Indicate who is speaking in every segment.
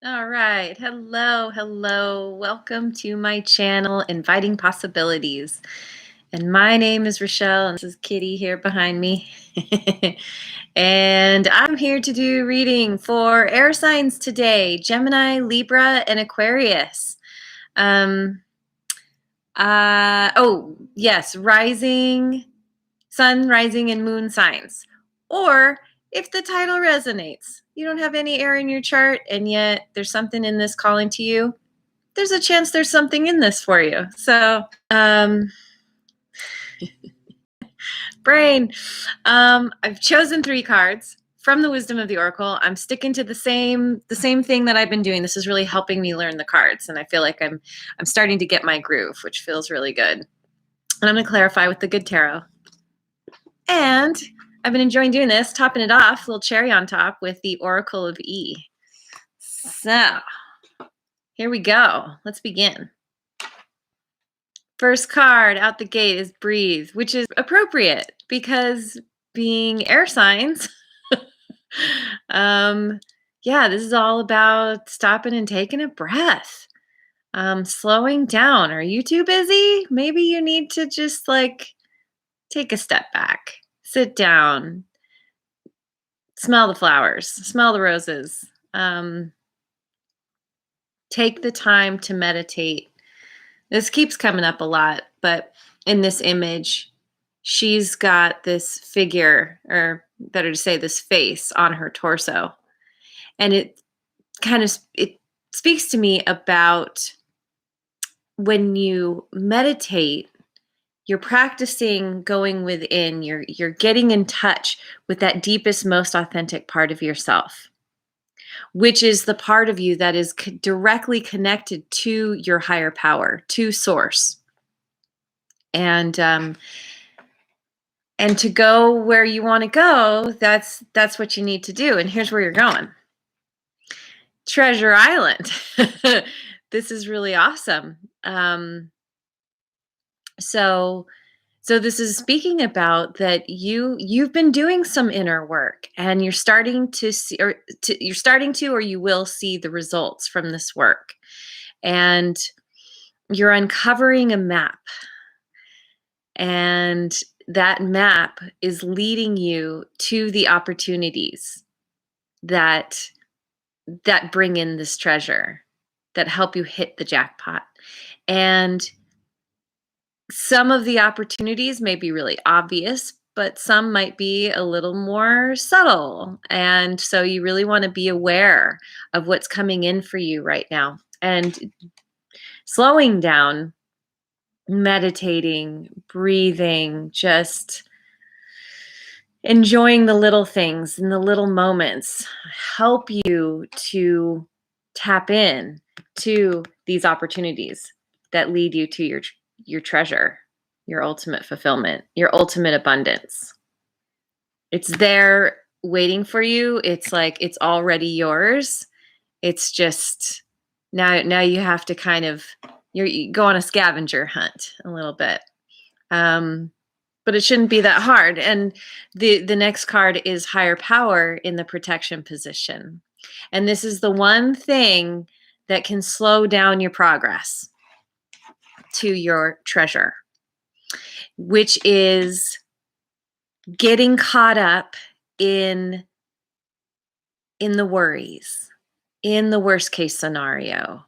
Speaker 1: All right. Hello, hello. Welcome to my channel, Inviting Possibilities. And my name is Rochelle, and this is Kitty here behind me. And I'm here to do reading for air signs today, Gemini, Libra, and Aquarius. Um, oh, yes, rising, sun, rising, and moon signs. Or if the title resonates, you don't have any air in your chart, and yet there's something in this calling to you, there's a chance there's something in this for you. So, brain, I've chosen 3 cards from the Wisdom of the Oracle. I'm sticking to the same thing that I've been doing. This is really helping me learn the cards, and I feel like I'm starting to get my groove, which feels really good. And I'm going to clarify with the good tarot. And I've been enjoying doing this, topping it off, a little cherry on top with the Oracle of E. So, here we go. Let's begin. First card out the gate is Breathe, which is appropriate because being air signs, yeah, this is all about stopping and taking a breath, slowing down. Are you too busy? Maybe you need to just take a step back, sit down, smell the flowers, smell the roses, take the time to meditate. This keeps coming up a lot, but in this image, she's got this figure, or better to say, this face on her torso. And it speaks to me about when you meditate, you're practicing going within, you're getting in touch with that deepest, most authentic part of yourself, which is the part of you that is directly connected to your higher power, to source. And to go where you want to go, that's what you need to do. And here's where you're going. Treasure Island. This is really awesome. So this is speaking about that you've been doing some inner work, and you're starting to see, or you will see the results from this work. And you're uncovering a map. And that map is leading you to the opportunities that bring in this treasure, that help you hit the jackpot. And some of the opportunities may be really obvious, but some might be a little more subtle. And so you really want to be aware of what's coming in for you right now, and slowing down, meditating, breathing, just enjoying the little things and the little moments help you to tap in to these opportunities that lead you to your treasure, your ultimate fulfillment, your ultimate abundance. It's there waiting for you. It's like it's already yours. It's just now you have to kind of you go on a scavenger hunt a little bit. But it shouldn't be that hard. And the next card is Higher Power in the protection position. And this is the one thing that can slow down your progress to your treasure, which is getting caught up in the worries, in the worst case scenario,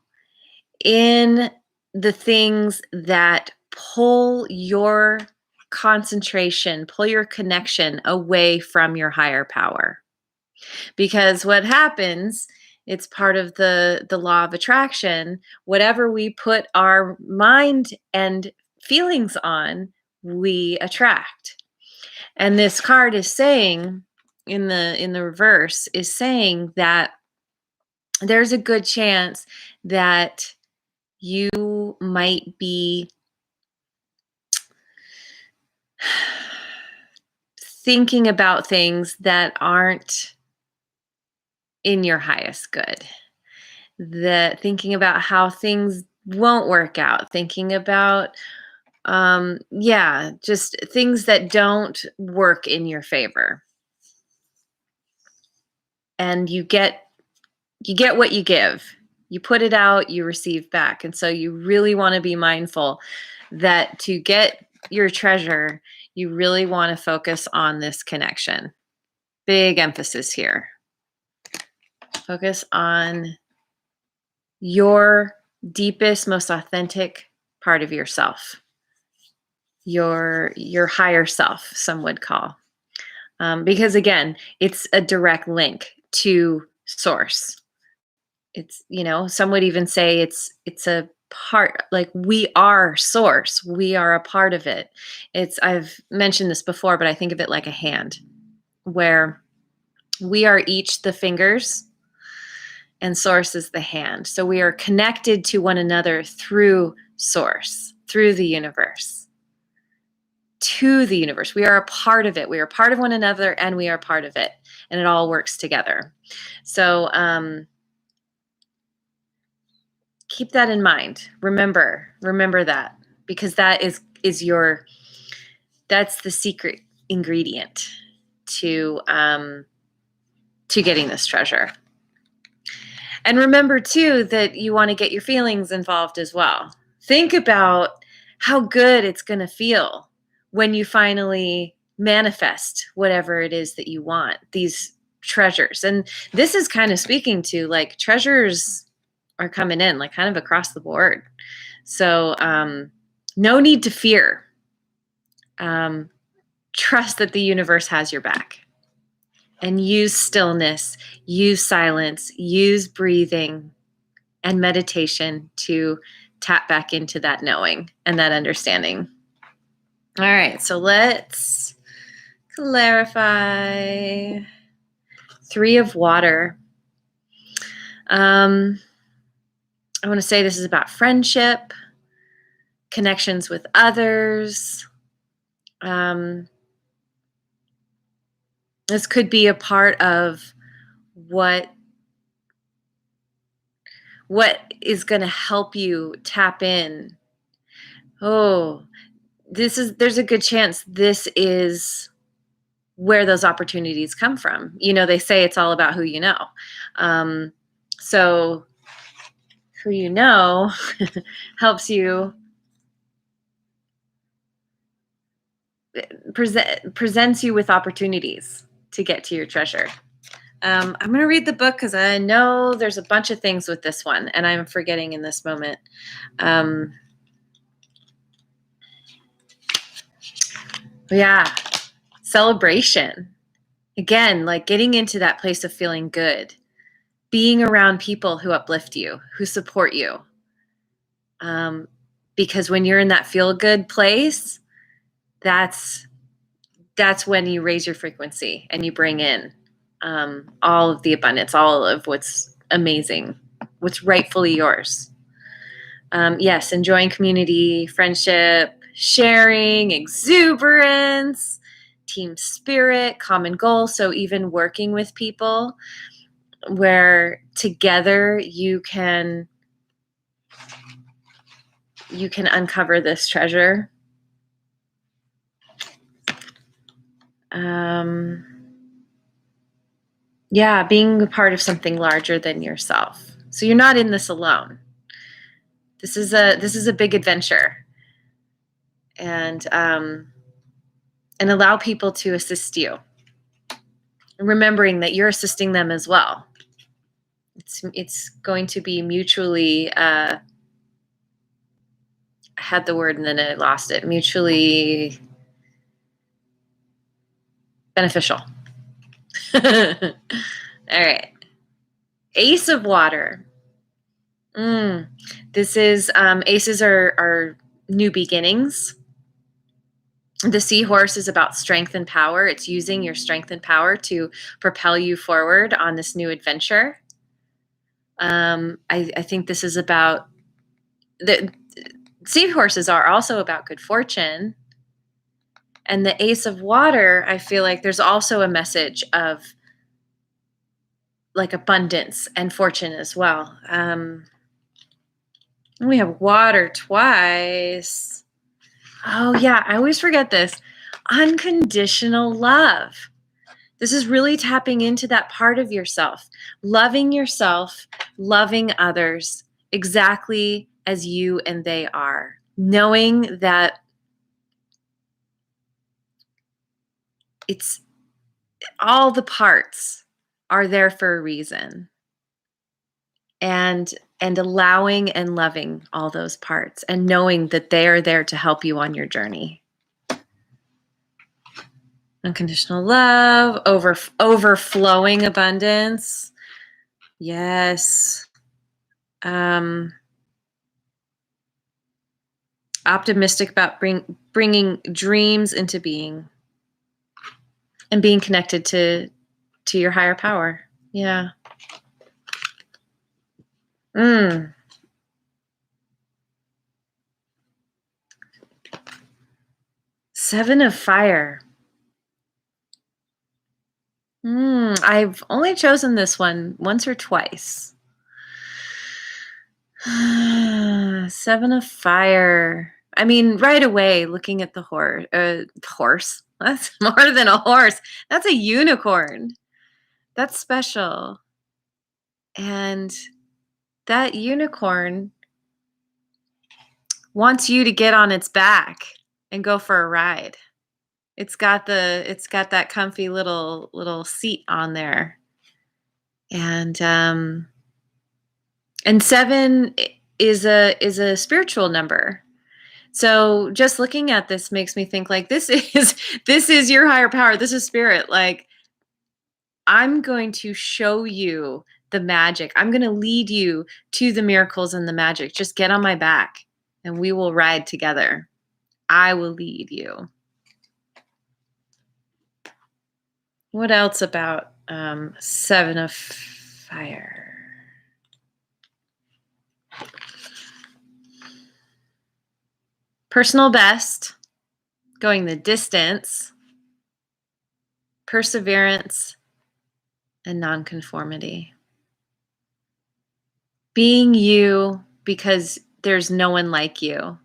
Speaker 1: in the things that pull your concentration, pull your connection away from your higher power. Because what happens, it's part of the law of attraction. Whatever we put our mind and feelings on, we attract. And this card is saying, in the reverse, is saying that there's a good chance that you might be thinking about things that aren't in your highest good. That thinking about how things won't work out, thinking about just things that don't work in your favor. And you get you get what you give. You put it out, you receive back. And so you really want to be mindful that to get your treasure, you really want to focus on this connection. Big emphasis here. Focus on your deepest, most authentic part of yourself. Your higher self, some would call. Because again, it's a direct link to source. It's, some would even say it's a part, like we are source. We are a part of it. I've mentioned this before, but I think of it like a hand where we are each the fingers and source is the hand. So we are connected to one another through source, through the universe. To the universe. We are a part of it. We are part of one another and we are part of it. And it all works together. So keep that in mind. Remember that, because that is that's the secret ingredient to getting this treasure. And remember too that you want to get your feelings involved as well. Think about how good it's going to feel when you finally manifest whatever it is that you want, these treasures. And this is kind of speaking to like treasures are coming in like kind of across the board. So no need to fear. Trust that the universe has your back. And use stillness, use silence, use breathing and meditation to tap back into that knowing and that understanding. All right, so let's clarify. 3 of water. I want to say this is about friendship, connections with others. This could be a part of what is going to help you tap in. There's a good chance this is where those opportunities come from. They say it's all about who you know. So who you know helps you presents you with opportunities to get to your treasure. I'm going to read the book because I know there's a bunch of things with this one and I'm forgetting in this moment. Yeah, celebration. Again, like getting into that place of feeling good, being around people who uplift you, who support you. Because when you're in that feel good place, that's when you raise your frequency and you bring in all of the abundance, all of what's amazing, what's rightfully yours. Yes, enjoying community, friendship, sharing, exuberance, team spirit, common goal. So even working with people where together you can uncover this treasure. Being a part of something larger than yourself. So you're not in this alone. This is a big adventure, and allow people to assist you. Remembering that you're assisting them as well. It's going to be mutually. I had the word and then I lost it. Mutually beneficial. All right. Ace of water. This is aces are new beginnings. The seahorse is about strength and power. It's using your strength and power to propel you forward on this new adventure. I think this is about the seahorses are also about good fortune. And the ace of water, I feel like there's also a message of like abundance and fortune as well. We have water twice. Oh yeah, I always forget this. Unconditional love. This is really tapping into that part of yourself, loving others exactly as you and they are, knowing that it's all the parts are there for a reason, and allowing and loving all those parts and knowing that they are there to help you on your journey. Unconditional love, overflowing abundance. Yes. Optimistic about bringing dreams into being and being connected to your higher power. Yeah. Seven of Fire. I've only chosen this one once or twice. Seven of Fire. I mean, right away, looking at the horse. That's more than a horse. That's a unicorn. That's special. And that unicorn wants you to get on its back and go for a ride. It's got that comfy little seat on there. And seven is a spiritual number. So just looking at this makes me think like this is your higher power. This is spirit. Like, I'm going to show you the magic. I'm going to lead you to the miracles and the magic. Just get on my back and we will ride together. I will lead you. What else about Seven of Fire? Personal best, going the distance, perseverance, and nonconformity. Being you because there's no one like you.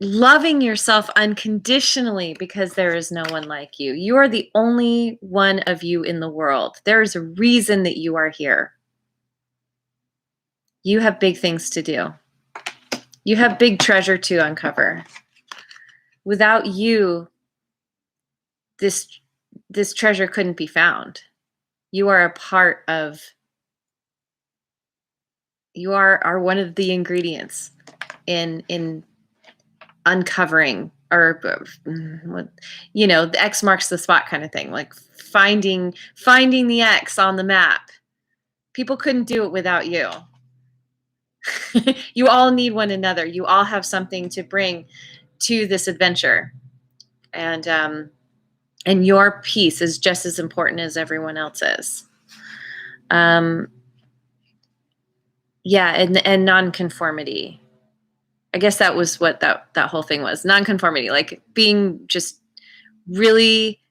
Speaker 1: Loving yourself unconditionally because there is no one like you. You are the only one of you in the world. There is a reason that you are here. You have big things to do. You have big treasure to uncover. Without you, this treasure couldn't be found. You are a part of, you are one of the ingredients in uncovering, or the X marks the spot kind of thing, like finding the X on the map. People couldn't do it without you. You all need one another. You all have something to bring to this adventure, and your piece is just as important as everyone else's. Yeah, and nonconformity. I guess that was what that whole thing was. Nonconformity, like being just really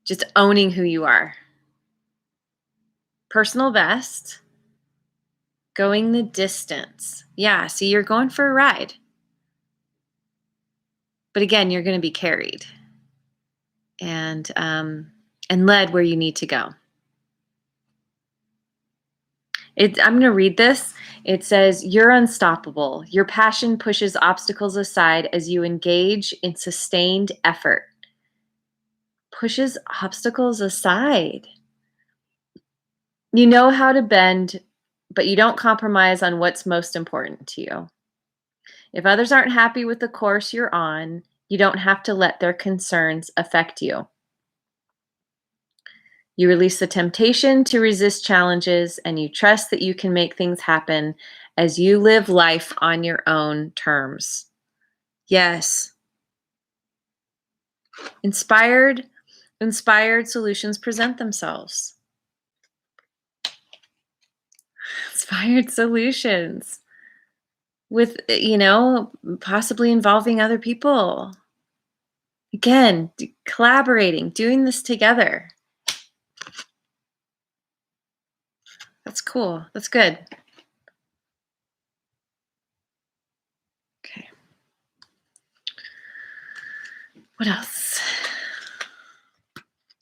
Speaker 1: just owning who you are. Personal best, going the distance. Yeah, see, you're going for a ride. But again, you're going to be carried and led where you need to go. I'm going to read this. It says, you're unstoppable. Your passion pushes obstacles aside as you engage in sustained effort. Pushes obstacles aside. You know how to bend, but you don't compromise on what's most important to you. If others aren't happy with the course you're on, you don't have to let their concerns affect you. You release the temptation to resist challenges, and you trust that you can make things happen as you live life on your own terms. Yes. Inspired solutions present themselves. Inspired solutions with, possibly involving other people. Again, collaborating, doing this together. That's cool. That's good. Okay. What else?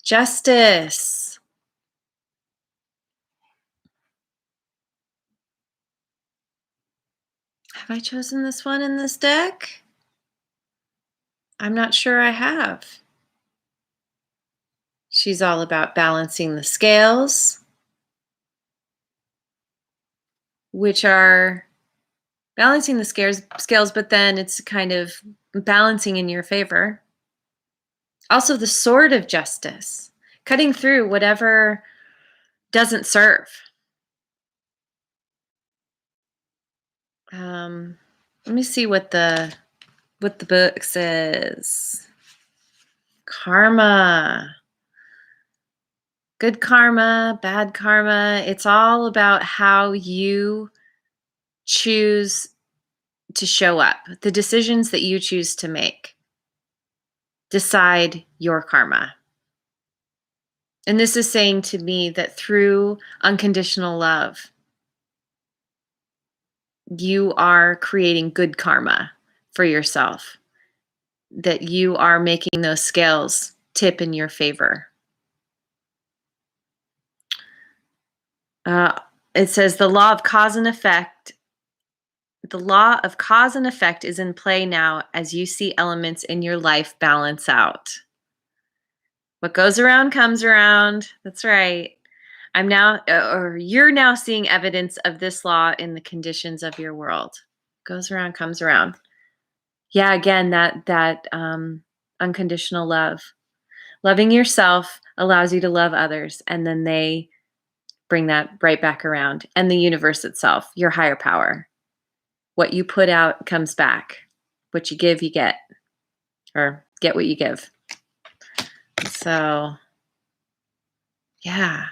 Speaker 1: Justice. Have I chosen this one in this deck? I'm not sure I have. She's all about balancing the scales, which are balancing the scales, but then it's kind of balancing in your favor. Also, the sword of justice, cutting through whatever doesn't serve. Let me see what the book says. Karma. Good karma, bad karma. It's all about how you choose to show up. The decisions that you choose to make decide your karma. And this is saying to me that through unconditional love, you are creating good karma for yourself, that you are making those scales tip in your favor. It says the law of cause and effect. The law of cause and effect is in play now as you see elements in your life balance out. What goes around comes around. That's right. You're now seeing evidence of this law in the conditions of your world. Goes around, comes around. Yeah, again, that unconditional love. Loving yourself allows you to love others, and then they bring that right back around. And the universe itself, your higher power. What you put out comes back. What you give, you get. Or get what you give. So, yeah.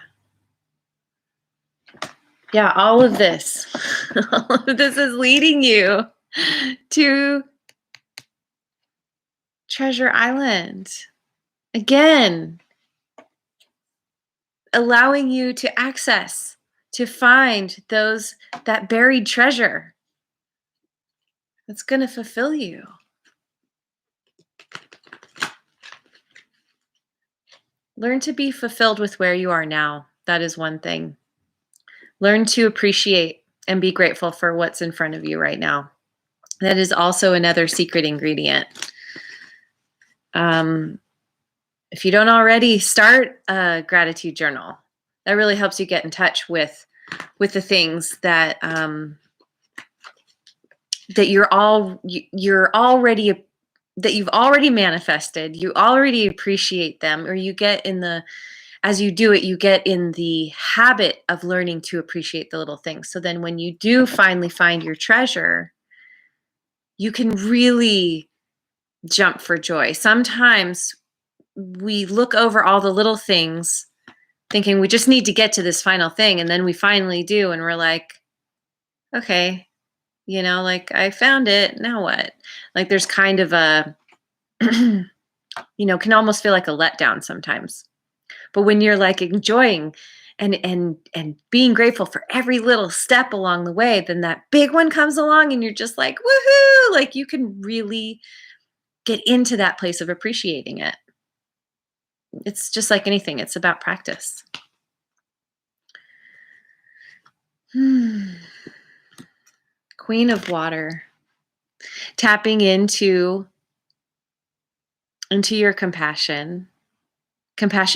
Speaker 1: Yeah, all of this is leading you to Treasure Island. Again, allowing you to access, to find that buried treasure that's going to fulfill you. Learn to be fulfilled with where you are now. That is one thing. Learn to appreciate and be grateful for what's in front of you right now. That is also another secret ingredient. If you don't already, start a gratitude journal. That really helps you get in touch with the things that that you've already manifested. You already appreciate them, or you get as you do it, you get in the habit of learning to appreciate the little things. So then when you do finally find your treasure, you can really jump for joy. Sometimes we look over all the little things thinking we just need to get to this final thing. And then we finally do. And we're like, okay, like I found it. Now what? Like there's kind of a, can almost feel like a letdown sometimes. But when you're like enjoying and being grateful for every little step along the way, then that big one comes along and you're just like, woohoo! Like you can really get into that place of appreciating it. It's just like anything. It's about practice. Queen of Water. Tapping into your compassion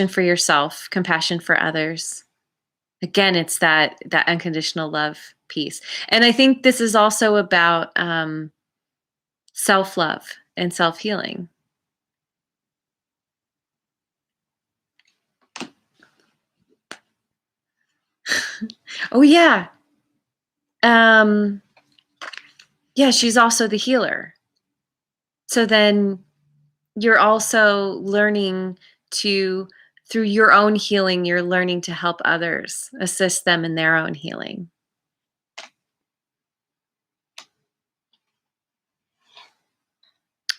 Speaker 1: for yourself, compassion for others. Again, it's that unconditional love piece. And I think this is also about self-love and self-healing. Oh, yeah. Yeah, she's also the healer. So then you're also learning through your own healing, you're learning to help others, assist them in their own healing.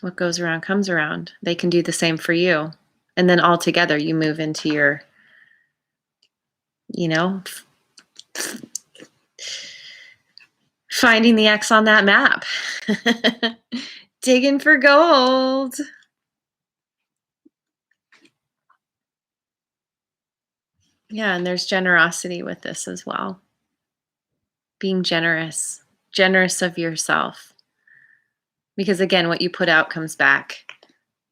Speaker 1: What goes around comes around. They can do the same for you. And then all together you move into your, finding the X on that map. Digging for gold. Yeah, and there's generosity with this as well. Being generous of yourself. Because again, what you put out comes back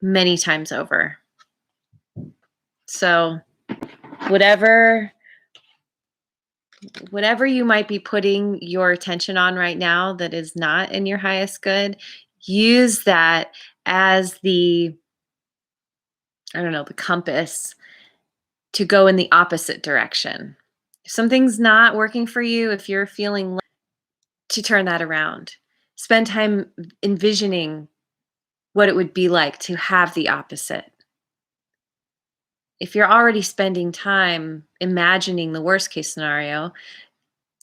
Speaker 1: many times over. So whatever you might be putting your attention on right now that is not in your highest good, use that as the compass to go in the opposite direction. If something's not working for you, if you're feeling to turn that around, spend time envisioning what it would be like to have the opposite. If you're already spending time imagining the worst case scenario,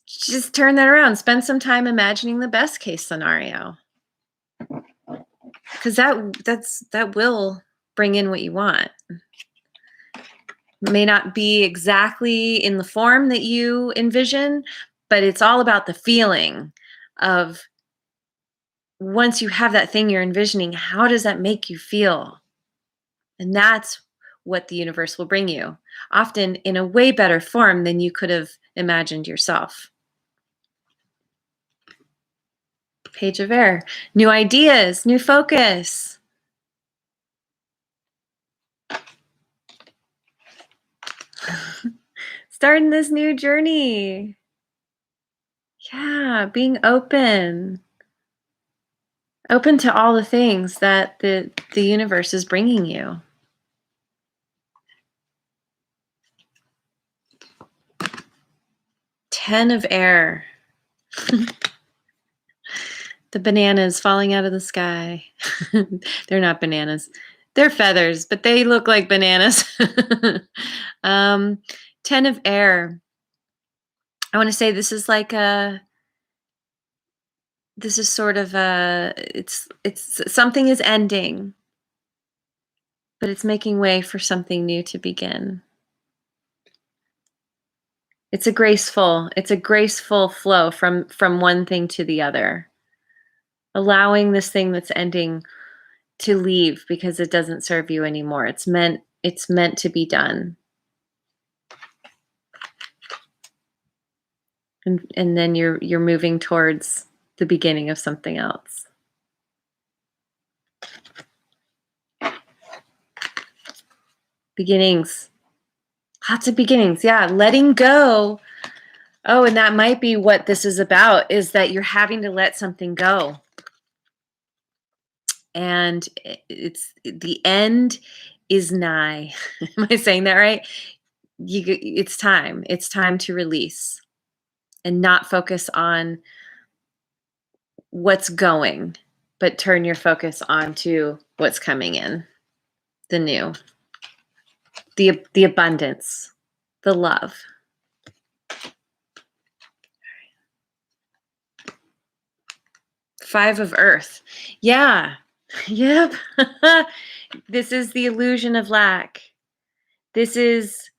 Speaker 1: just turn that around. Spend some time imagining the best case scenario. Because that will bring in what you want. It may not be exactly in the form that you envision, but it's all about the feeling of once you have that thing you're envisioning, how does that make you feel? And that's what the universe will bring you, often in a way better form than you could have imagined yourself. Page of Air. New ideas, new focus. Starting this new journey. Yeah, being open. Open to all the things that the universe is bringing you. Ten of Air. The bananas falling out of the sky. They're not bananas. They're feathers, but they look like bananas. 10 of Air. I want to say this is like it's something is ending, but it's making way for something new to begin. It's a graceful flow from one thing to the other. Allowing this thing that's ending to leave because it doesn't serve you anymore. It's meant to be done. And then you're moving towards the beginning of something else. Beginnings. Lots of beginnings. Yeah, letting go. Oh, and that might be what this is about, is that you're having to let something go. And it's the end is nigh. Am I saying that right? It's time. It's time to release and not focus on what's going, but turn your focus onto what's coming in, the new, the abundance, the love. Five of Earth. Yeah. Yep. This is the illusion of lack. This is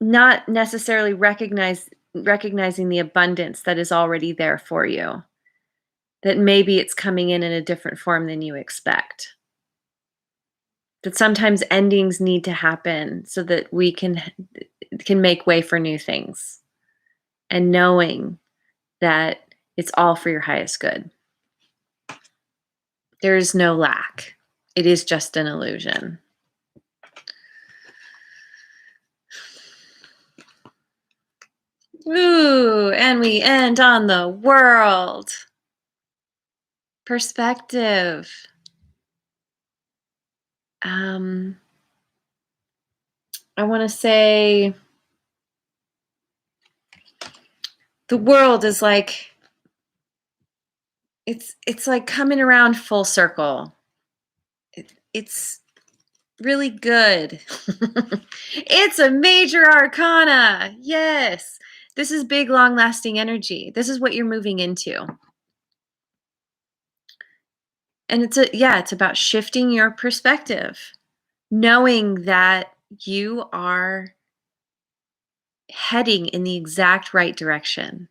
Speaker 1: not necessarily recognizing the abundance that is already there for you. That maybe it's coming in a different form than you expect. That sometimes endings need to happen so that we can make way for new things. And knowing that it's all for your highest good. There is no lack. It is just an illusion. Ooh, and we end on the World. Perspective. I want to say the World is like, it's like coming around full circle. It's really good. It's a major arcana. Yes. This is big, long-lasting energy. This is what you're moving into. And it's about shifting your perspective, knowing that you are heading in the exact right direction.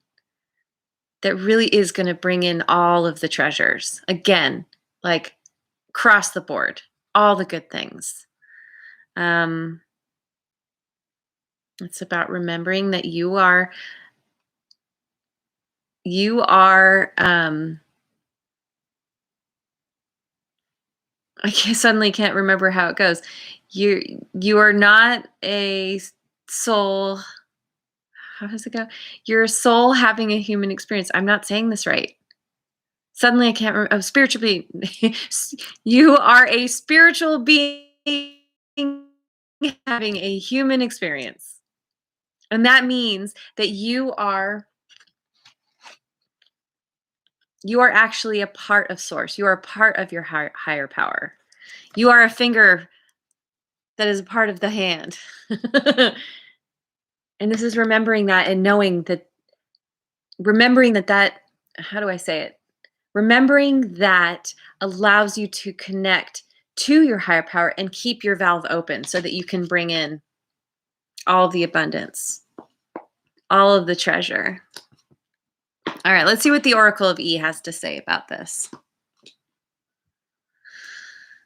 Speaker 1: That really is going to bring in all of the treasures. Again, like across the board, all the good things. It's about remembering that you are I suddenly can't remember how it goes. You are not a soul. How does it go? You're a soul having a human experience. I'm not saying this right. Suddenly I can't remember. Oh, spiritual being. You are a spiritual being having a human experience. And that means that you are actually a part of source. You are a part of your higher power. You are a finger that is a part of the hand. And this is remembering that and knowing that, how do I say it? Remembering that allows you to connect to your higher power and keep your valve open so that you can bring in all of the abundance, all of the treasure. All right, let's see what the Oracle of E has to say about this.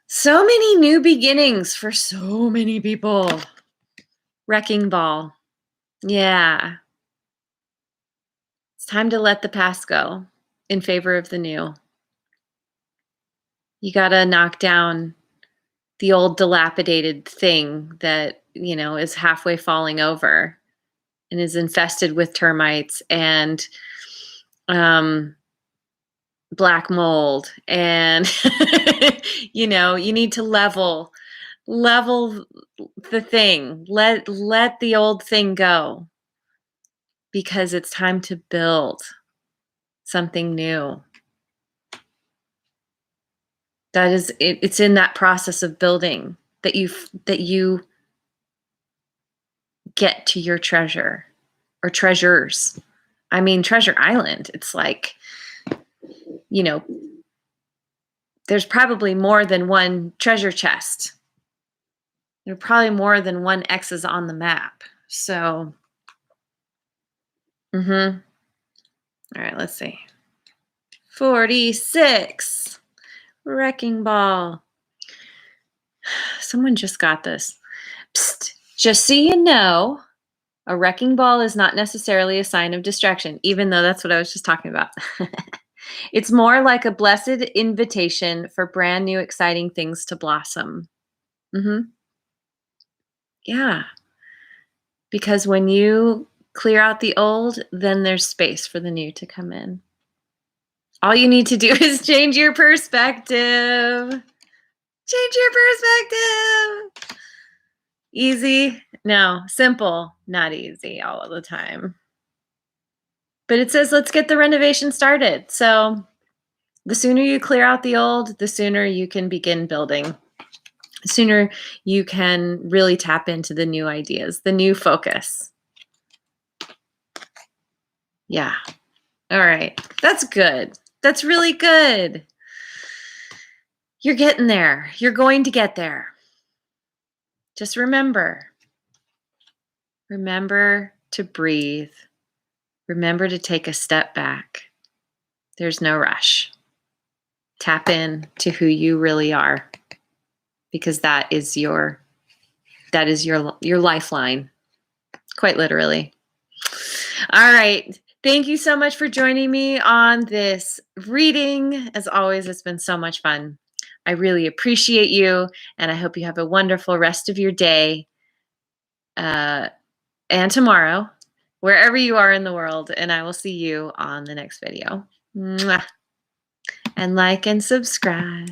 Speaker 1: So many new beginnings for so many people. Wrecking ball. Yeah. It's time to let the past go in favor of the new. You got to knock down the old dilapidated thing that, is halfway falling over and is infested with termites and black mold. And, you need to level the thing. Let the old thing go because it's time to build something new. That is it, it's in that process of building that you get to your treasure or treasures. I mean, Treasure Island, it's like, there's probably more than one treasure chest. There are probably more than one X's on the map. So, all right, let's see. 46. Wrecking ball. Someone just got this. Psst, just so you know, a wrecking ball is not necessarily a sign of distraction, even though that's what I was just talking about. It's more like a blessed invitation for brand new, exciting things to blossom. Yeah. Because when you clear out the old, then there's space for the new to come in. All you need to do is change your perspective. Change your perspective. Easy? No. Simple? Not easy all of the time. But it says, let's get the renovation started. So the sooner you clear out the old, the sooner you can begin building. The sooner you can really tap into the new ideas, the new focus. Yeah. All right. That's good. That's really good. You're getting there. You're going to get there. Just remember to breathe. Remember to take a step back. There's no rush. Tap in to who you really are, because that is your lifeline, quite literally. All right. Thank you so much for joining me on this reading. As always, it's been so much fun. I really appreciate you, and I hope you have a wonderful rest of your day and tomorrow, wherever you are in the world, and I will see you on the next video. Mwah. And like and subscribe.